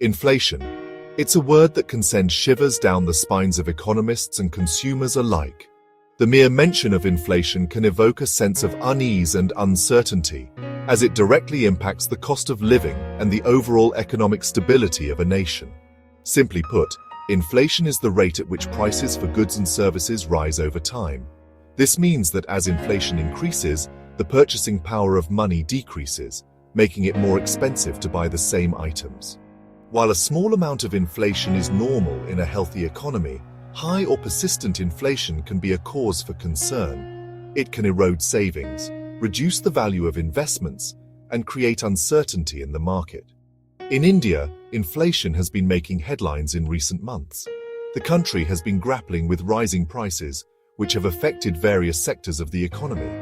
Inflation. It's a word that can send shivers down the spines of economists and consumers alike. The mere mention of inflation can evoke a sense of unease and uncertainty, as it directly impacts the cost of living and the overall economic stability of a nation. Simply put, inflation is the rate at which prices for goods and services rise over time. This means that as inflation increases, the purchasing power of money decreases, making it more expensive to buy the same items. While a small amount of inflation is normal in a healthy economy, high or persistent inflation can be a cause for concern. It can erode savings, reduce the value of investments, and create uncertainty in the market. In India, inflation has been making headlines in recent months. The country has been grappling with rising prices, which have affected various sectors of the economy.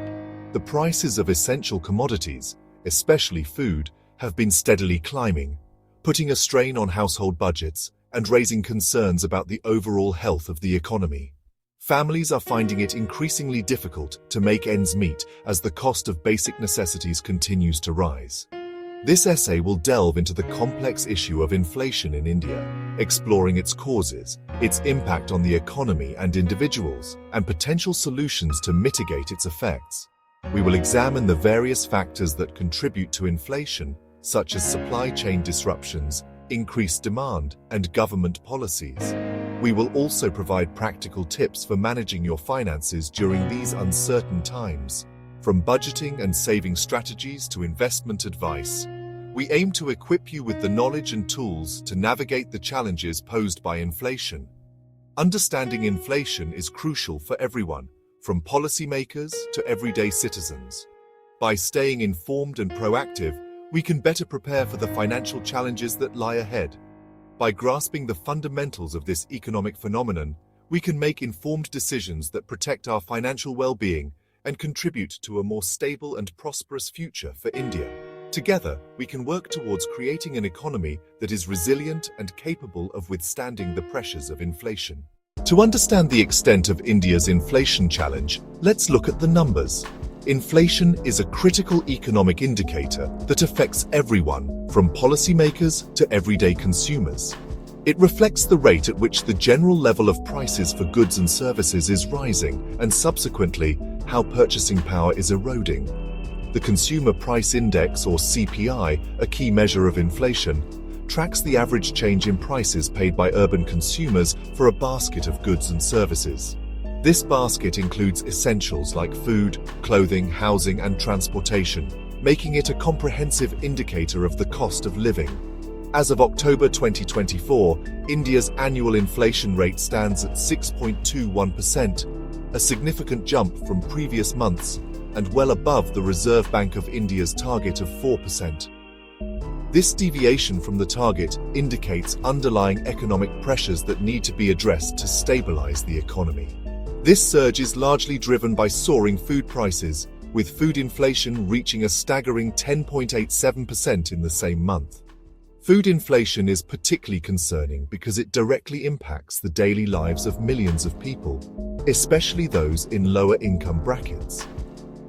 The prices of essential commodities, especially food, have been steadily climbing, putting a strain on household budgets and raising concerns about the overall health of the economy. Families are finding it increasingly difficult to make ends meet as the cost of basic necessities continues to rise. This essay will delve into the complex issue of inflation in India, exploring its causes, its impact on the economy and individuals, and potential solutions to mitigate its effects. We will examine the various factors that contribute to inflation, such as supply chain disruptions, increased demand, and government policies. We will also provide practical tips for managing your finances during these uncertain times. From budgeting and saving strategies to investment advice, we aim to equip you with the knowledge and tools to navigate the challenges posed by inflation. Understanding inflation is crucial for everyone, from policymakers to everyday citizens. By staying informed and proactive, we can better prepare for the financial challenges that lie ahead. By grasping the fundamentals of this economic phenomenon, we can make informed decisions that protect our financial well-being and contribute to a more stable and prosperous future for India. Together, we can work towards creating an economy that is resilient and capable of withstanding the pressures of inflation. To understand the extent of India's inflation challenge, let's look at the numbers. Inflation is a critical economic indicator that affects everyone, from policymakers to everyday consumers. It reflects the rate at which the general level of prices for goods and services is rising, and subsequently, how purchasing power is eroding. The Consumer Price Index, or CPI, a key measure of inflation, tracks the average change in prices paid by urban consumers for a basket of goods and services. This basket includes essentials like food, clothing, housing, and transportation, making it a comprehensive indicator of the cost of living. As of October 2024, India's annual inflation rate stands at 6.21%, a significant jump from previous months and well above the Reserve Bank of India's target of 4%. This deviation from the target indicates underlying economic pressures that need to be addressed to stabilize the economy. This surge is largely driven by soaring food prices, with food inflation reaching a staggering 10.87% in the same month. Food inflation is particularly concerning because it directly impacts the daily lives of millions of people, especially those in lower income brackets.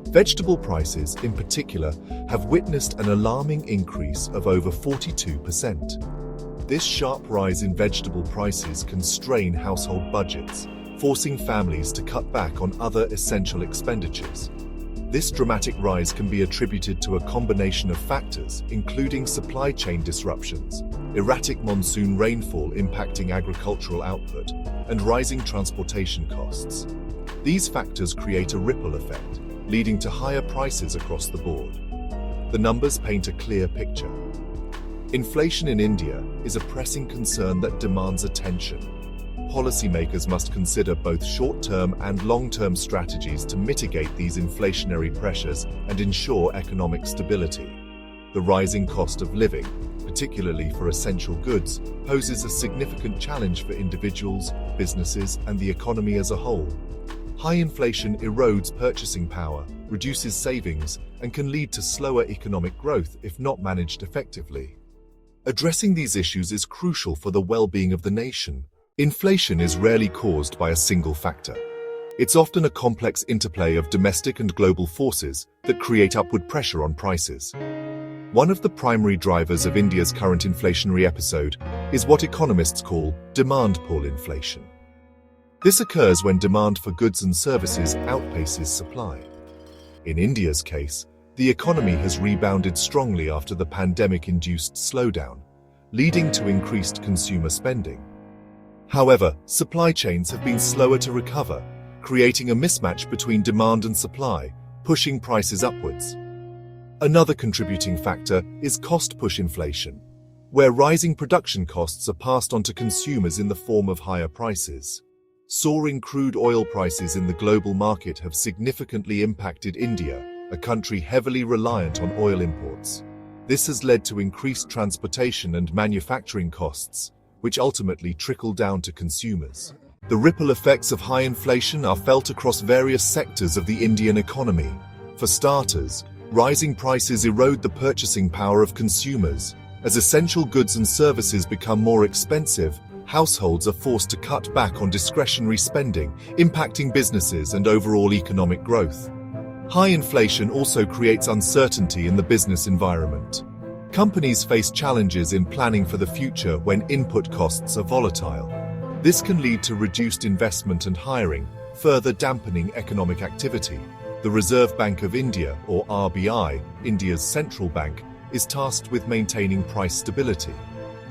Vegetable prices, in particular, have witnessed an alarming increase of over 42%. This sharp rise in vegetable prices can strain household budgets, forcing families to cut back on other essential expenditures. This dramatic rise can be attributed to a combination of factors, including supply chain disruptions, erratic monsoon rainfall impacting agricultural output, and rising transportation costs. These factors create a ripple effect, leading to higher prices across the board. The numbers paint a clear picture. Inflation in India is a pressing concern that demands attention. Policymakers must consider both short-term and long-term strategies to mitigate these inflationary pressures and ensure economic stability. The rising cost of living, particularly for essential goods, poses a significant challenge for individuals, businesses, and the economy as a whole. High inflation erodes purchasing power, reduces savings, and can lead to slower economic growth if not managed effectively. Addressing these issues is crucial for the well-being of the nation. Inflation is rarely caused by a single factor. It's often a complex interplay of domestic and global forces that create upward pressure on prices. One of the primary drivers of India's current inflationary episode is what economists call demand pull inflation. This occurs when demand for goods and services outpaces supply. In India's case, the economy has rebounded strongly after the pandemic-induced slowdown, leading to increased consumer spending. However, supply chains have been slower to recover, creating a mismatch between demand and supply, pushing prices upwards. Another contributing factor is cost-push inflation, where rising production costs are passed on to consumers in the form of higher prices. Soaring crude oil prices in the global market have significantly impacted India, a country heavily reliant on oil imports. This has led to increased transportation and manufacturing costs, which ultimately trickle down to consumers. The ripple effects of high inflation are felt across various sectors of the Indian economy. For starters, rising prices erode the purchasing power of consumers. As essential goods and services become more expensive, households are forced to cut back on discretionary spending, impacting businesses and overall economic growth. High inflation also creates uncertainty in the business environment. Companies face challenges in planning for the future when input costs are volatile. This can lead to reduced investment and hiring, further dampening economic activity. The Reserve Bank of India, or RBI, India's central bank, is tasked with maintaining price stability.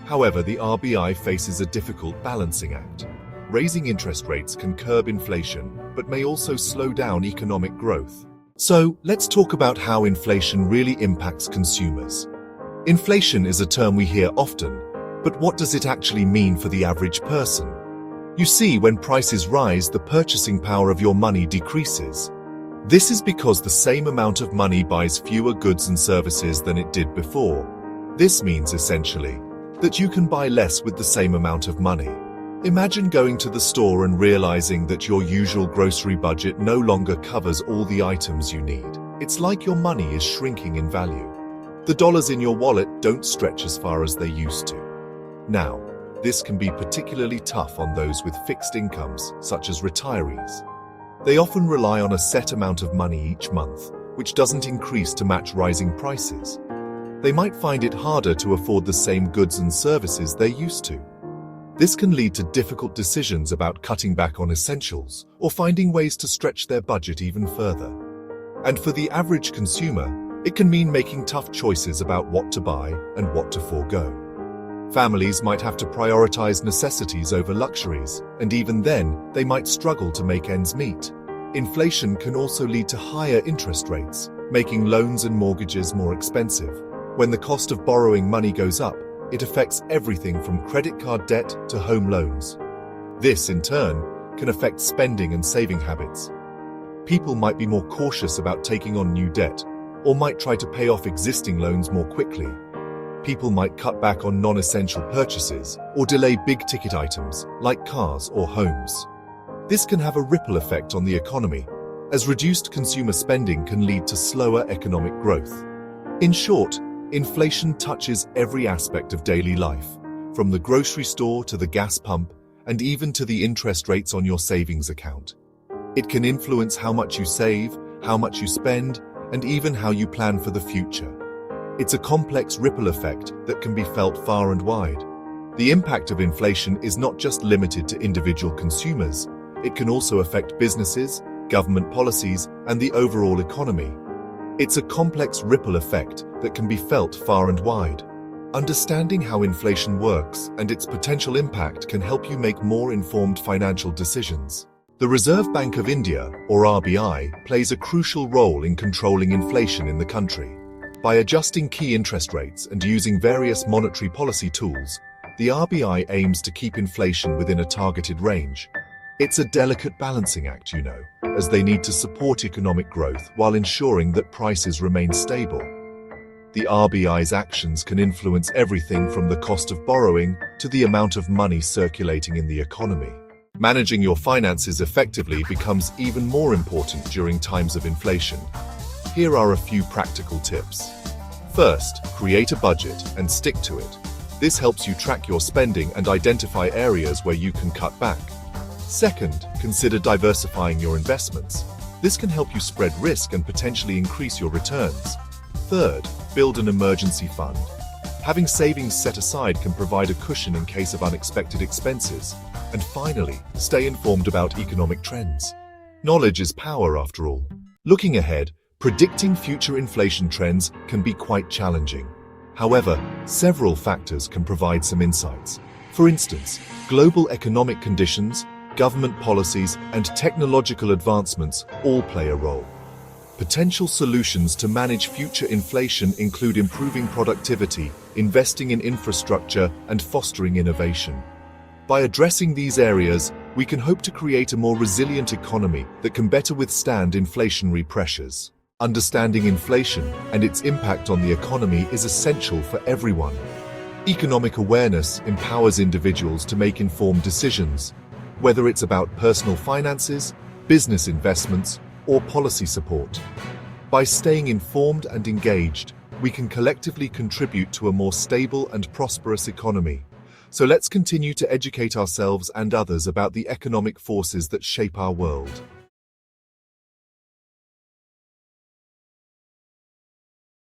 However, the RBI faces a difficult balancing act. Raising interest rates can curb inflation, but may also slow down economic growth. So, let's talk about how inflation really impacts consumers. Inflation is a term we hear often, but what does it actually mean for the average person? You see, when prices rise, the purchasing power of your money decreases. This is because the same amount of money buys fewer goods and services than it did before. This means, essentially, that you can buy less with the same amount of money. Imagine going to the store and realizing that your usual grocery budget no longer covers all the items you need. It's like your money is shrinking in value. The dollars in your wallet don't stretch as far as they used to. Now, this can be particularly tough on those with fixed incomes, such as retirees. They often rely on a set amount of money each month, which doesn't increase to match rising prices. They might find it harder to afford the same goods and services they used to. This can lead to difficult decisions about cutting back on essentials or finding ways to stretch their budget even further. And for the average consumer, it can mean making tough choices about what to buy and what to forego. Families might have to prioritize necessities over luxuries, and even then, they might struggle to make ends meet. Inflation can also lead to higher interest rates, making loans and mortgages more expensive. When the cost of borrowing money goes up, it affects everything from credit card debt to home loans. This, in turn, can affect spending and saving habits. People might be more cautious about taking on new debt, or might try to pay off existing loans more quickly. People might cut back on non-essential purchases or delay big-ticket items like cars or homes. This can have a ripple effect on the economy, as reduced consumer spending can lead to slower economic growth. In short, inflation touches every aspect of daily life, from the grocery store to the gas pump, and even to the interest rates on your savings account. It can influence how much you save, how much you spend, and even how you plan for the future. It's a complex ripple effect that can be felt far and wide. The impact of inflation is not just limited to individual consumers. It can also affect businesses, government policies, and the overall economy. It's a complex ripple effect that can be felt far and wide. Understanding how inflation works and its potential impact can help you make more informed financial decisions. The Reserve Bank of India, or RBI, plays a crucial role in controlling inflation in the country. By adjusting key interest rates and using various monetary policy tools, the RBI aims to keep inflation within a targeted range. It's a delicate balancing act, as they need to support economic growth while ensuring that prices remain stable. The RBI's actions can influence everything from the cost of borrowing to the amount of money circulating in the economy. Managing your finances effectively becomes even more important during times of inflation. Here are a few practical tips. First, create a budget and stick to it. This helps you track your spending and identify areas where you can cut back. Second, consider diversifying your investments. This can help you spread risk and potentially increase your returns. Third, build an emergency fund. Having savings set aside can provide a cushion in case of unexpected expenses. And finally, stay informed about economic trends. Knowledge is power after all. Looking ahead, predicting future inflation trends can be quite challenging. However, several factors can provide some insights. For instance, global economic conditions, government policies, and technological advancements all play a role. Potential solutions to manage future inflation include improving productivity, investing in infrastructure, and fostering innovation. By addressing these areas, we can hope to create a more resilient economy that can better withstand inflationary pressures. Understanding inflation and its impact on the economy is essential for everyone. Economic awareness empowers individuals to make informed decisions, whether it's about personal finances, business investments, or policy support. By staying informed and engaged, we can collectively contribute to a more stable and prosperous economy. So let's continue to educate ourselves and others about the economic forces that shape our world.